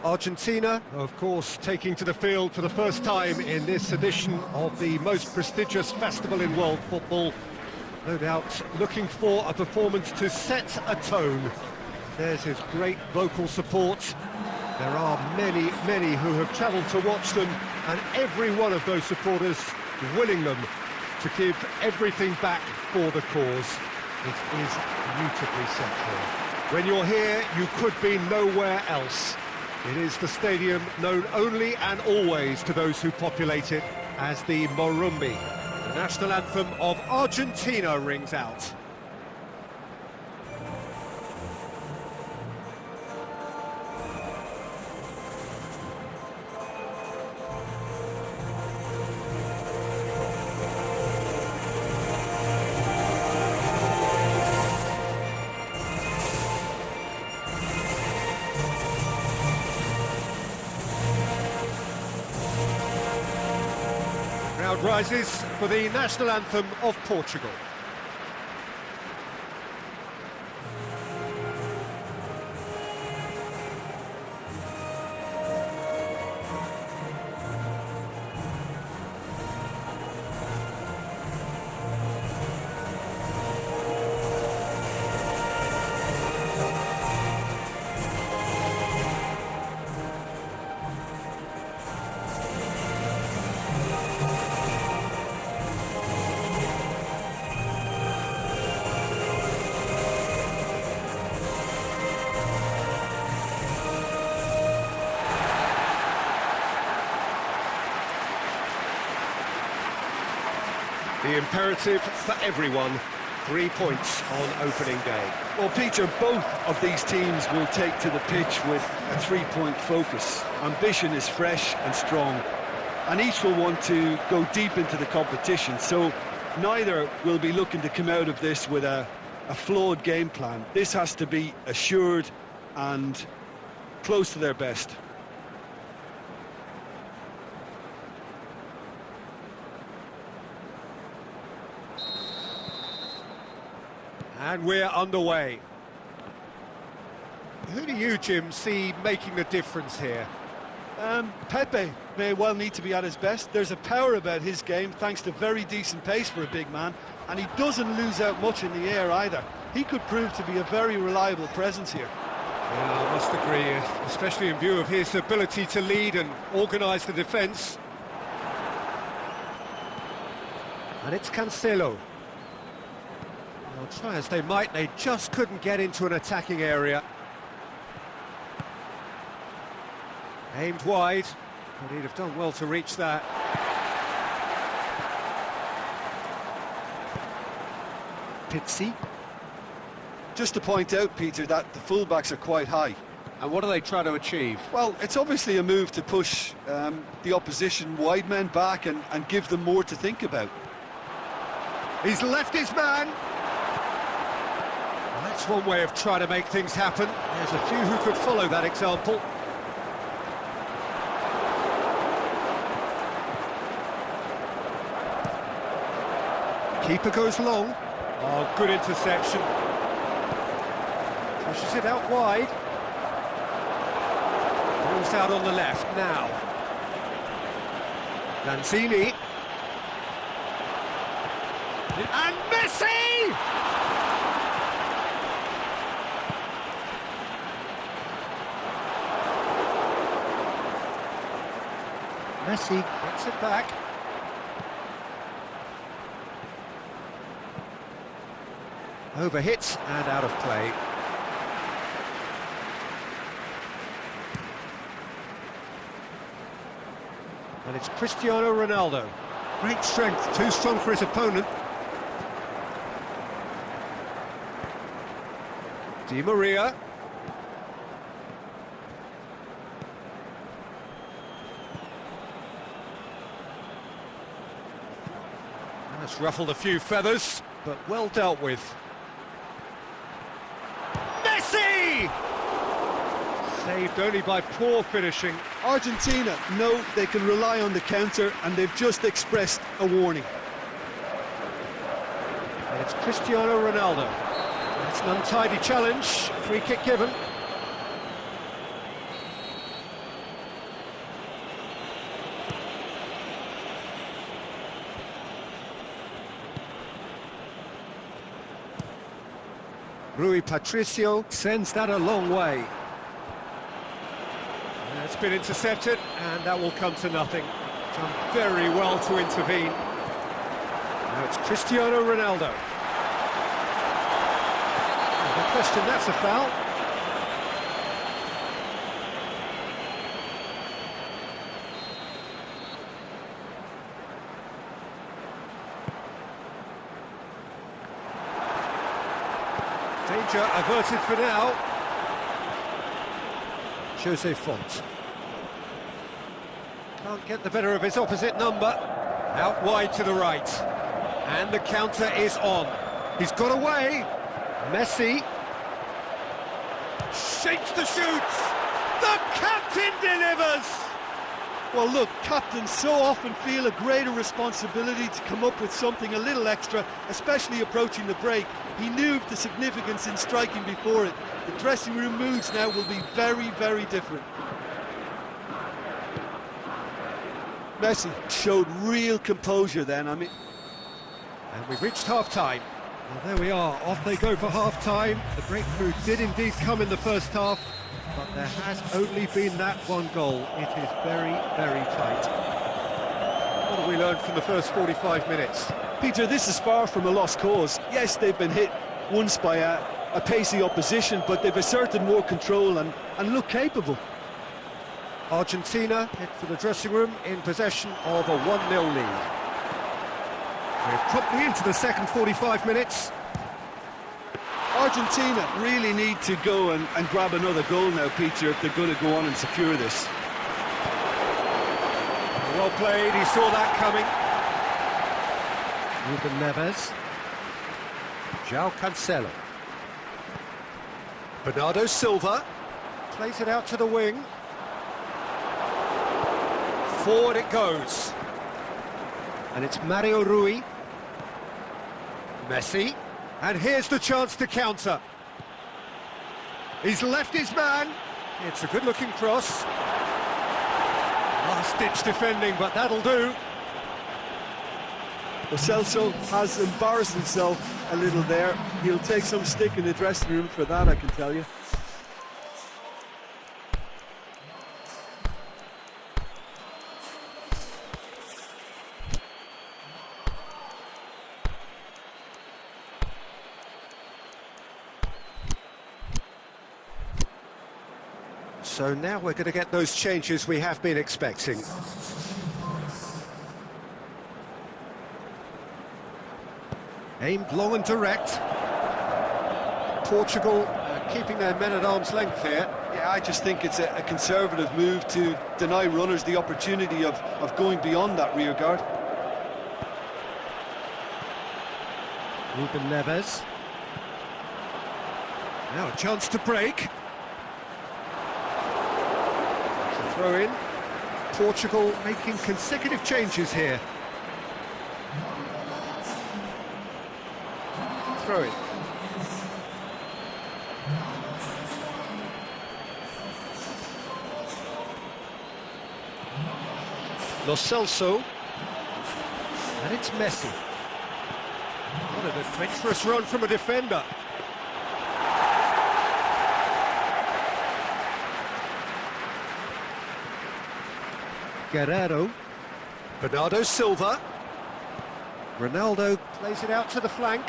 Argentina, of course, taking to the field for the first time in this edition of the most prestigious festival in world football. No doubt looking for a performance to set a tone. There's his great vocal support. There are many who have travelled to watch them, and every one of those supporters willing them to give everything back for the cause. It is beautifully set here. When you're here, you could be nowhere else. It is the stadium known only and always to those who populate it as the Morumbi. The national anthem of Argentina rings out. Crowd rises for the national anthem of Portugal. The imperative for everyone, 3 points on opening day. Well, Peter, both of these teams will take to the pitch with a three-point focus. Ambition is fresh and strong, and each will want to go deep into the competition, so neither will be looking to come out of this with a flawed game plan. This has to be assured and close to their best. And we're underway. Who do you, Jim, see making the difference here? Pepe may well need to be at his best. There's a power about his game, thanks to very decent pace for a big man, and he doesn't lose out much in the air either. He could prove to be a very reliable presence here. Yeah, I must agree, especially in view of his ability to lead and organise the defence. And it's Cancelo. Well, try as they might, they just couldn't get into an attacking area. Aimed wide, but he'd have done well to reach that. Pizzi. Just to point out, Peter, that the fullbacks are quite high. And what are they trying to achieve? Well, it's obviously a move to push the opposition wide men back and give them more to think about. He's left his man. Well, that's one way of trying to make things happen. There's a few who could follow that example. Keeper goes long. Oh, good interception. Pushes it out wide. Ball's out on the left now. Lanzini. And Messi! Messi gets it back. Overhits and out of play. And it's Cristiano Ronaldo. Great strength, too strong for his opponent. Di Maria. That's ruffled a few feathers, but well dealt with. Messi! Saved only by poor finishing. Argentina know they can rely on the counter, and they've just expressed a warning. And it's Cristiano Ronaldo. That's an untidy challenge, free kick given. Rui Patricio sends that a long way. It's been intercepted, and that will come to nothing. Done very well to intervene. Now it's Cristiano Ronaldo. No question, that's a foul. Danger averted for now. Jose Font. Can't get the better of his opposite number. Out wide to the right. And the counter is on. He's got away. Messi. Shapes the shoots. The captain delivers. Well, look, captains so often feel a greater responsibility to come up with something a little extra, especially approaching the break. He knew of the significance in striking before it. The dressing room moods now will be very, very different. Messi showed real composure then, And we've reached half-time. Well, there we are, off they go for half-time. The breakthrough did indeed come in the first half, but there has only been that one goal. It is very, very tight. What have we learned from the first 45 minutes? Peter, this is far from a lost cause. Yes, they've been hit once by a pacey opposition, but they've asserted more control and look capable. Argentina head for the dressing room in possession of a 1-0 lead. We're promptly into the second 45 minutes. Argentina really need to go and grab another goal now, Peter, if they're going to go on and secure this. Well played, he saw that coming. Ruben Neves. João Cancelo. Bernardo Silva. Plays it out to the wing. Forward it goes. And it's Mario Rui. Messi. And here's the chance to counter. He's left his man. It's a good-looking cross. Last-ditch defending, but that'll do. Lo Celso has embarrassed himself a little there. He'll take some stick in the dressing room for that, I can tell you. So now we're going to get those changes we have been expecting. Aimed long and direct. Portugal keeping their men at arm's length here. Yeah, I just think it's a conservative move to deny runners the opportunity of going beyond that rear guard. Ruben Neves. Now a chance to break. Throw in. Portugal making consecutive changes here. Throw in. Lo Celso. And it's Messi. What an adventurous run from a defender. Guerrero. Bernardo Silva. Ronaldo plays it out to the flank.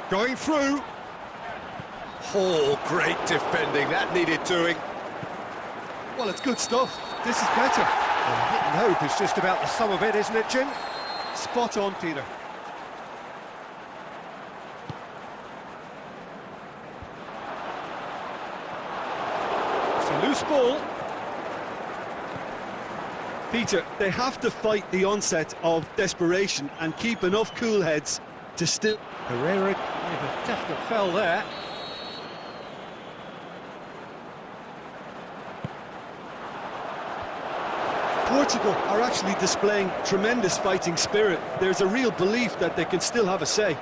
Going through. Oh, great defending. That needed doing. Well, it's good stuff. This is better. Well, hit and hope is just about the sum of it, isn't it, Jim? Spot on, Peter. It's a loose ball. Peter, they have to fight the onset of desperation and keep enough cool heads to still... Herrera with a definite fell there. Portugal are actually displaying tremendous fighting spirit. There's a real belief that they can still have a say.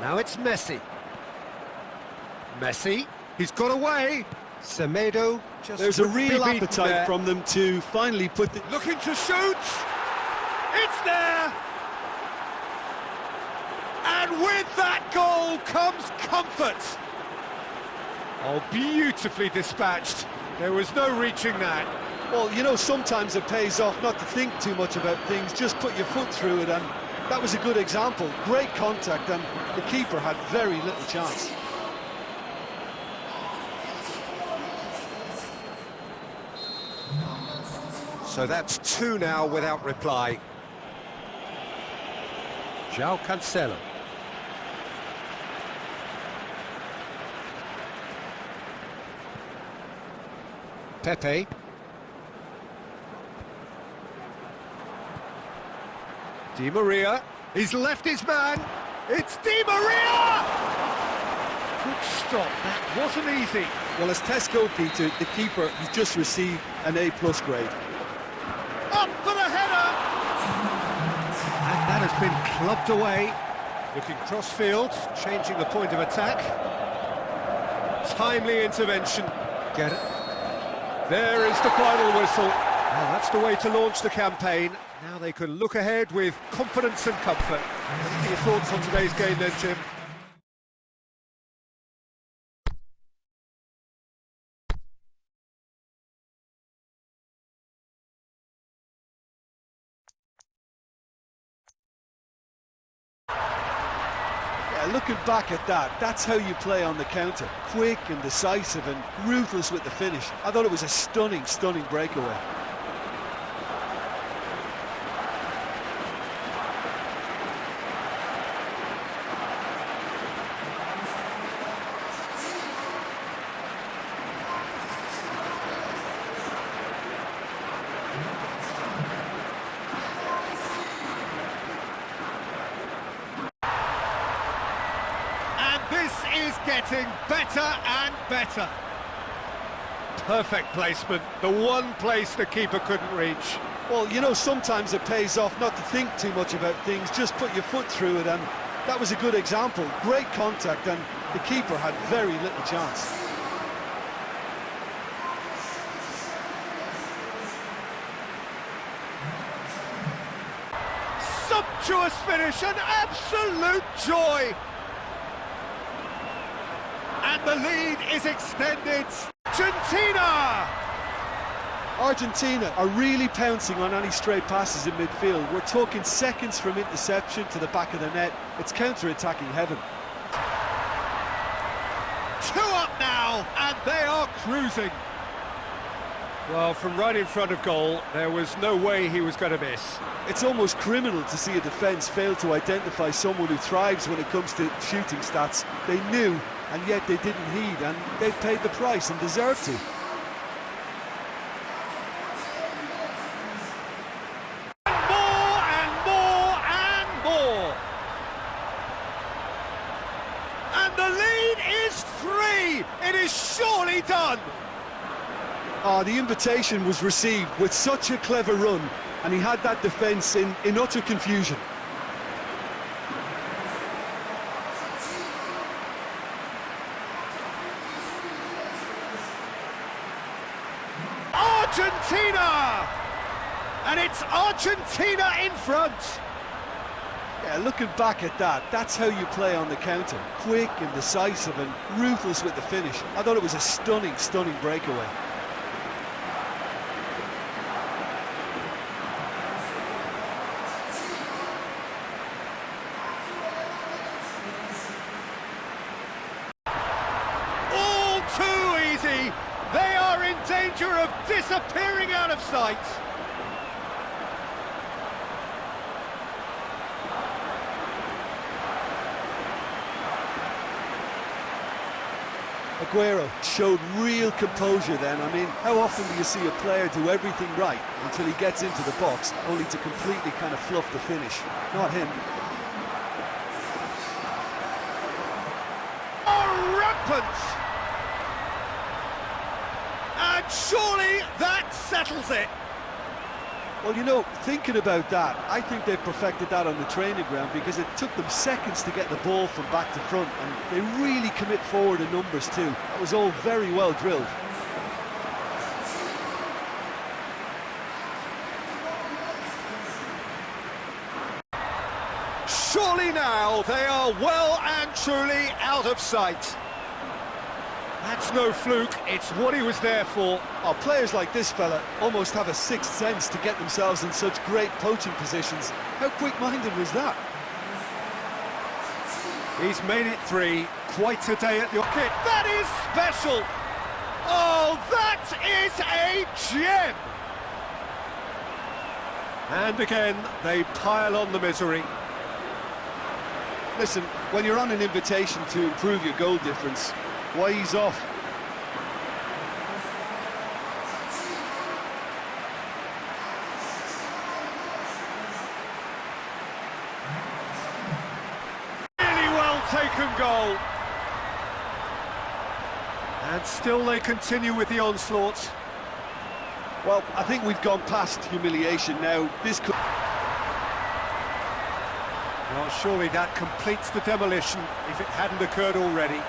Now it's Messi. Messi, he's got away. Semedo just... There's a real appetite from them to finally put the... Looking to shoot! It's there! And with that goal comes comfort. Oh, beautifully dispatched. There was no reaching that. Well, you know, sometimes it pays off not to think too much about things, just put your foot through it, and that was a good example. Great contact, and the keeper had very little chance. So that's 2 now without reply. João Cancelo. Pepe. Di Maria. He's left his man. It's Di Maria! Good stop. That wasn't easy. Well, as Tesco, Peter, the keeper, he's just received an A+ grade. Up for the header! And that has been clubbed away. Looking cross-field, changing the point of attack. Timely intervention. Get it. There is the final whistle. Well, that's the way to launch the campaign. Now they can look ahead with confidence and comfort. What are your thoughts on today's game then, Jim? Looking back at that, that's how you play on the counter. Quick and decisive and ruthless with the finish. I thought it was a stunning, stunning breakaway. This is getting better and better. Perfect placement, the one place the keeper couldn't reach. Well, you know, sometimes it pays off not to think too much about things, just put your foot through it, and that was a good example. Great contact, and the keeper had very little chance. Sumptuous finish, an absolute joy. And the lead is extended. Argentina! Argentina are really pouncing on any stray passes in midfield. We're talking seconds from interception to the back of the net. It's counter-attacking heaven. 2 up now, and they are cruising. Well, from right in front of goal, there was no way he was going to miss. It's almost criminal to see a defence fail to identify someone who thrives when it comes to shooting stats. They knew, and yet they didn't heed, and they paid the price and deserved to. And more! And the lead is 3! It is surely done! The invitation was received with such a clever run, and he had that defence in utter confusion. Argentina! And it's Argentina in front. Yeah, looking back at that, that's how you play on the counter. Quick and decisive and ruthless with the finish. I thought it was a stunning, stunning breakaway. All too easy. They are in danger of disappearing out of sight. Aguero showed real composure then. I mean, how often do you see a player do everything right until he gets into the box, only to completely kind of fluff the finish? Not him. Rampant! And surely that settles it. Well, you know, thinking about that, I think they've perfected that on the training ground, because it took them seconds to get the ball from back to front, and they really commit forward in numbers too. That was all very well drilled. surely now they are well and truly out of sight. That's no fluke, it's what he was there for. Oh, players like this fella almost have a sixth sense to get themselves in such great poaching positions. How quick-minded was that? He's made it 3, quite a day at the kit. That is special! Oh, that is a gem! And again, they pile on the misery. Listen, when you're on an invitation to improve your goal difference, why ease off? Really well taken goal. And still they continue with the onslaught. Well, I think we've gone past humiliation now. This could... Well, surely that completes the demolition if it hadn't occurred already.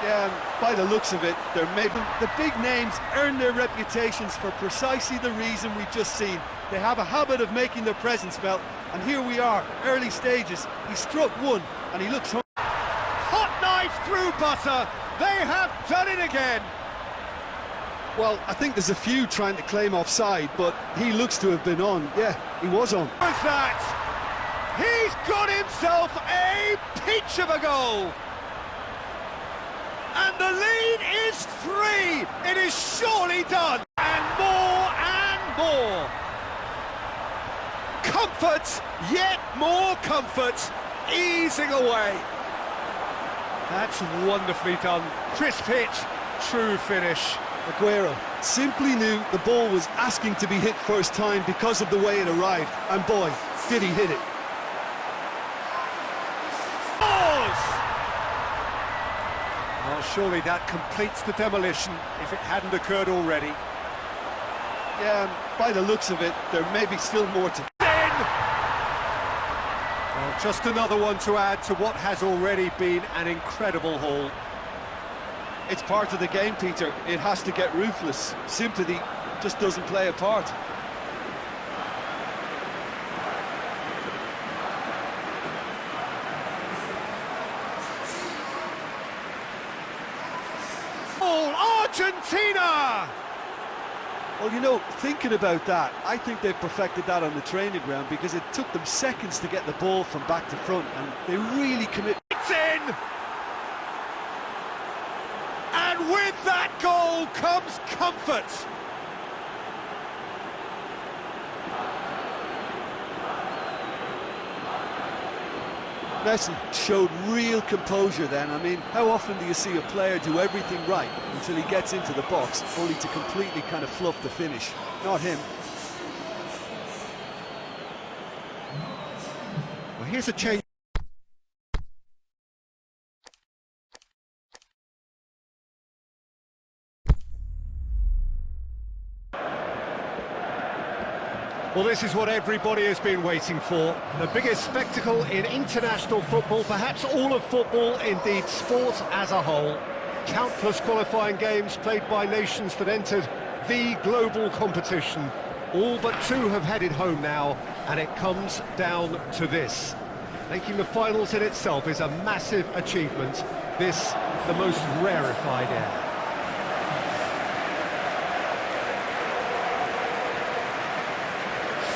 Yeah, and by the looks of it, they're maybe the big names earn their reputations for precisely the reason we've just seen. They have a habit of making their presence felt, and here we are, early stages. He struck one, and he looks... Hot knife through butter! They have done it again! Well, I think there's a few trying to claim offside, but he looks to have been on. Yeah, he was on. What was that? He's got himself a peach of a goal! And the lead is 3! It is surely done! And more! Comfort, yet more comfort, easing away. That's wonderfully done. Crisp hit, true finish. Aguero simply knew the ball was asking to be hit first time because of the way it arrived. And boy, did he hit it. Well, surely that completes the demolition if it hadn't occurred already. Yeah, by the looks of it, there may be still more to... Well, just another one to add to what has already been an incredible haul. It's part of the game, Peter. It has to get ruthless. Sympathy just doesn't play a part. Argentina! Well, you know, thinking about that, I think they've perfected that on the training ground because it took them seconds to get the ball from back to front, and they really commit... It's in! And with that goal comes comfort. Messi showed real composure then. I mean, how often do you see a player do everything right until he gets into the box, only to completely kind of fluff the finish? Not him. Well, here's a change. Well, this is what everybody has been waiting for. The biggest spectacle in international football, perhaps all of football, indeed sport as a whole. Countless qualifying games played by nations that entered the global competition. All but 2 have headed home now, and it comes down to this. Making the finals in itself is a massive achievement. This, the most rarefied air.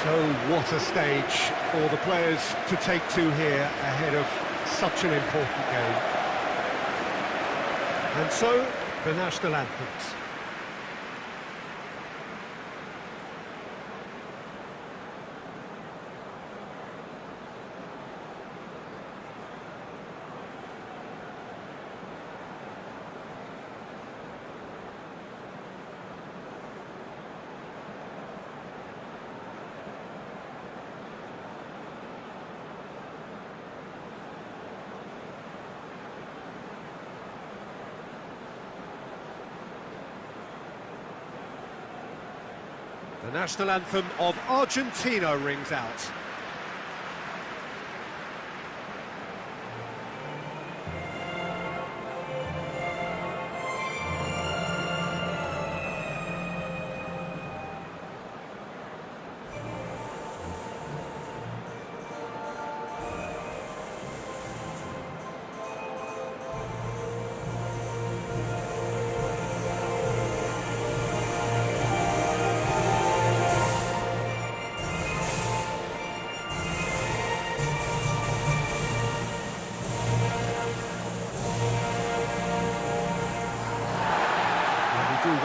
So what a stage for the players to take to here ahead of such an important game. And so, the national anthems. The national anthem of Argentina rings out.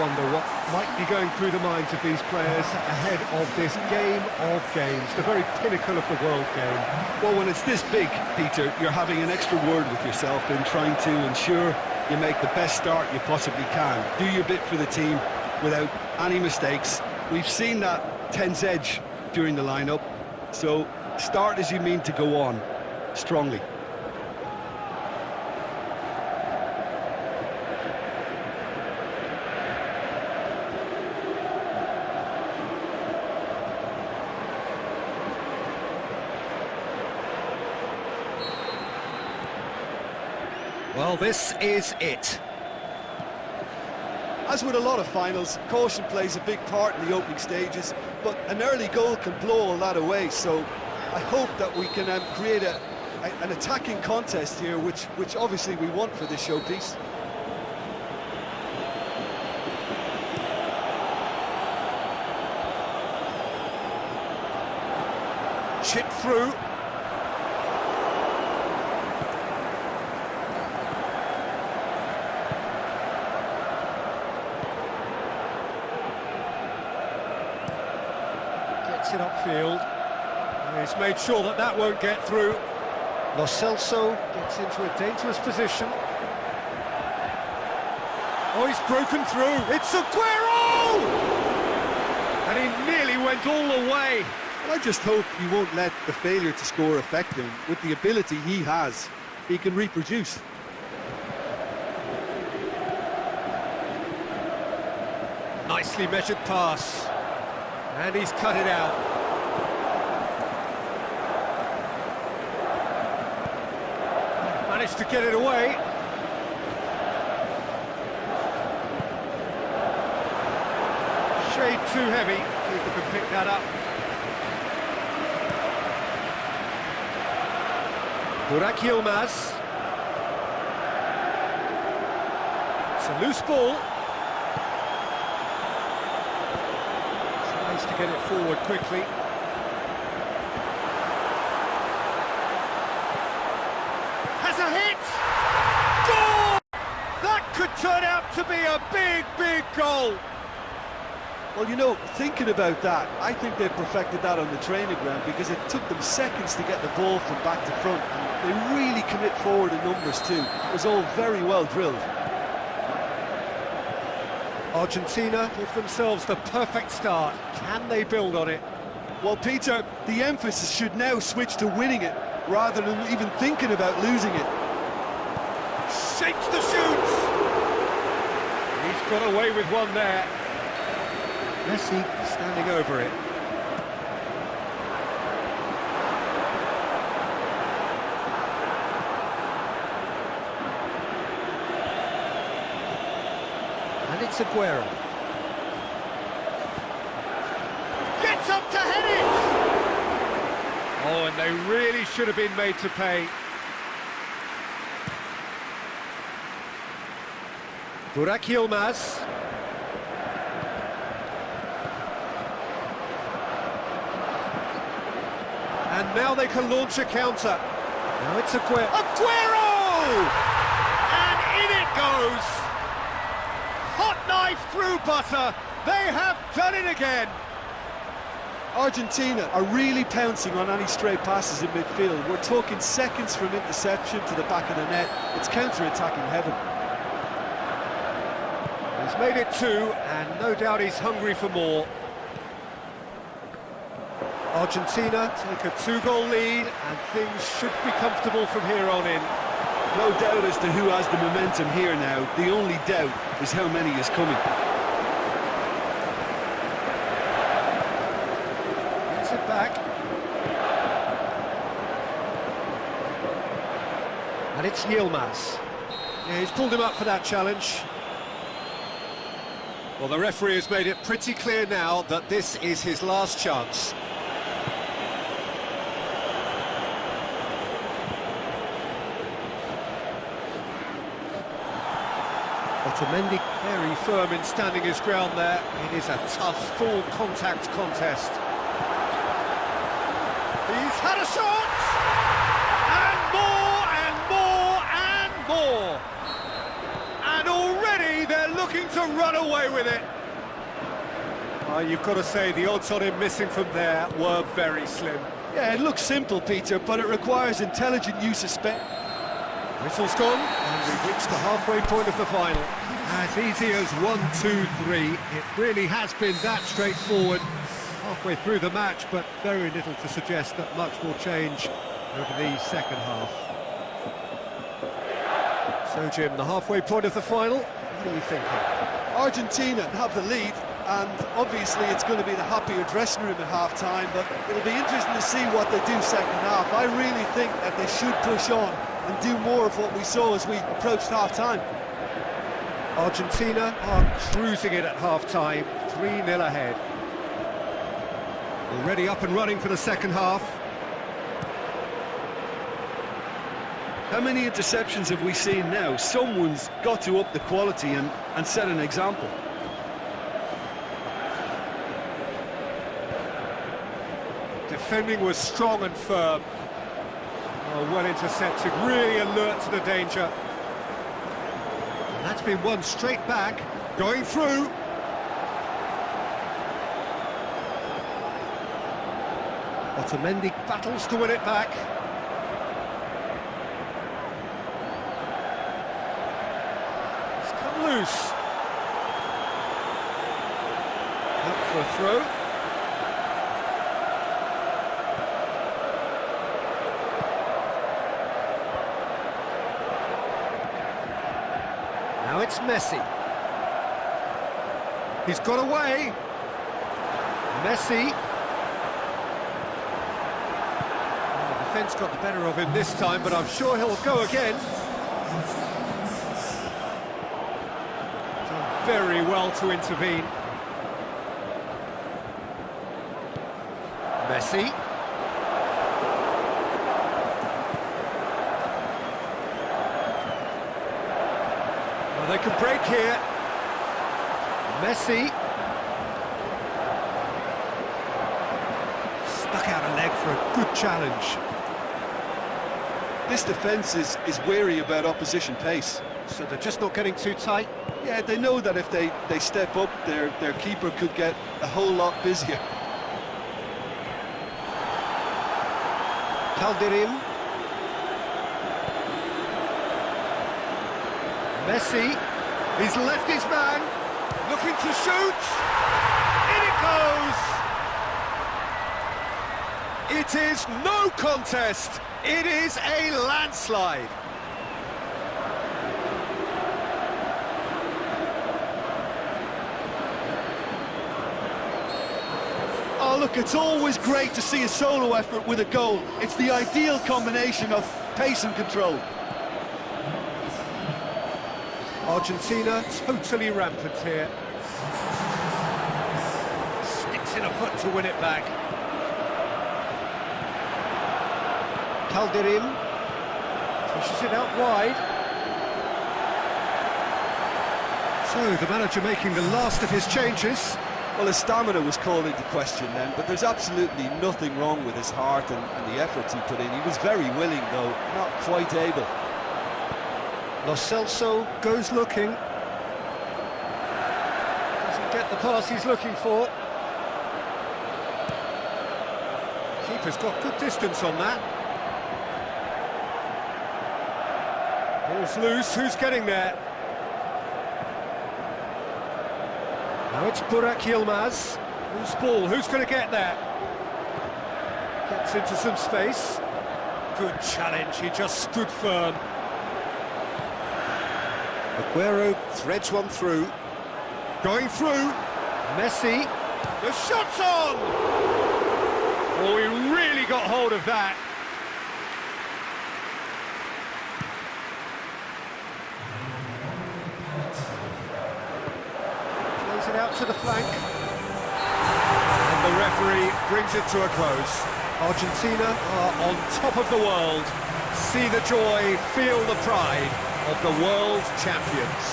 wonder what might be going through the minds of these players ahead of this game of games, the very pinnacle of the world game. Well, when it's this big, Peter, you're having an extra word with yourself in trying to ensure you make the best start you possibly can. Do your bit for the team without any mistakes. We've seen that tense edge during the lineup, so start as you mean to go on, strongly. Well, this is it. As with a lot of finals, caution plays a big part in the opening stages, but an early goal can blow all that away, so I hope that we can create an attacking contest here, which obviously we want for this showpiece. Chip through. It upfield. He's made sure that that won't get through. Lo Celso gets into a dangerous position. Oh, he's broken through. It's Aguero! And he nearly went all the way. Well, I just hope he won't let the failure to score affect him. With the ability he has, he can reproduce. Nicely measured pass. And he's cut it out. Managed to get it away. Shade too heavy. Keeper can pick that up. Burak Yilmaz. It's a loose ball. To get it forward quickly. Has a hit! Goal! That could turn out to be a big, big goal. Well, you know, thinking about that, I think they've perfected that on the training ground because it took them seconds to get the ball from back to front. And they really commit forward in numbers too. It was all very well drilled. Argentina give themselves the perfect start. Can they build on it? Well, Peter, the emphasis should now switch to winning it, rather than even thinking about losing it. Shapes the shoot! He's got away with one there. Messi standing over it. And it's Aguero. Gets up to head it! Oh, and they really should have been made to pay. Burak Yilmaz. And now they can launch a counter. Now it's Aguero. Aguero! And in it goes! Hot knife through butter. They have done it again. Argentina are really pouncing on any stray passes in midfield. We're talking seconds from interception to the back of the net. It's counter-attacking heaven. He's made it 2, and no doubt he's hungry for more. Argentina take a 2-goal lead, and things should be comfortable from here on in. No doubt as to who has the momentum here now. The only doubt is how many is coming. Gets it back. And it's Yilmaz. Yeah, he's pulled him up for that challenge. Well, the referee has made it pretty clear now that this is his last chance. Otamendi very firm in standing his ground there. It is a tough, full contact contest. He's had a shot! And more, and more, and more! And already they're looking to run away with it. You've got to say, the odds on him missing from there were very slim. Yeah, it looks simple, Peter, but it requires intelligent use of space. Whistle's gone, and we've reached the halfway point of the final. As easy as 1, 2, 3. It really has been that straightforward halfway through the match, but very little to suggest that much will change over the second half. So, Jim, the halfway point of the final, what are you thinking? Argentina have the lead, and obviously it's going to be the happier dressing room at half-time, but it'll be interesting to see what they do second half. I really think that they should push on and do more of what we saw as we approached half-time. Argentina are cruising it at half-time, 3-0 ahead. Already up and running for the second half. How many interceptions have we seen now? Someone's got to up the quality and set an example. Defending was strong and firm. Oh, well intercepted, really alert to the danger. And that's been one straight back, going through. Otamendi battles to win it back. It's come loose. Up for a throw. Now it's Messi. He's got away. Messi. The defence got the better of him this time, but I'm sure he'll go again. Done very well to intervene. Messi. Well, they can break here. Messi. Stuck out a leg for a good challenge. This defence is wary about opposition pace. So they're just not getting too tight? Yeah, they know that if they step up, their keeper could get a whole lot busier. Calderim. Messi. He's left his man. Looking to shoot. In it goes. It is no contest. It is a landslide. Oh, look, it's always great to see a solo effort with a goal. It's the ideal combination of pace and control. Argentina totally rampant here. Sticks in a foot to win it back. Calderim pushes it out wide. So the manager making the last of his changes. Well, his stamina was called into question then, but there's absolutely nothing wrong with his heart and the efforts he put in. He was very willing, though, not quite able. Lo Celso goes looking. Doesn't get the pass he's looking for. Keeper's got good distance on that. Ball's loose, who's getting there? Now it's Burak Yilmaz. Who's ball, who's going to get there? Gets into some space. Good challenge, he just stood firm. Aguero threads one through. Going through. Messi. The shot's on! Oh, he really got hold of that. Plays it out to the flank. And the referee brings it to a close. Argentina are on top of the world. See the joy, feel the pride of the world champions.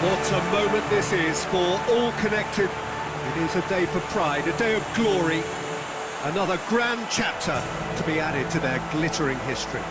What a moment this is for all connected. It is a day for pride, a day of glory, another grand chapter to be added to their glittering history.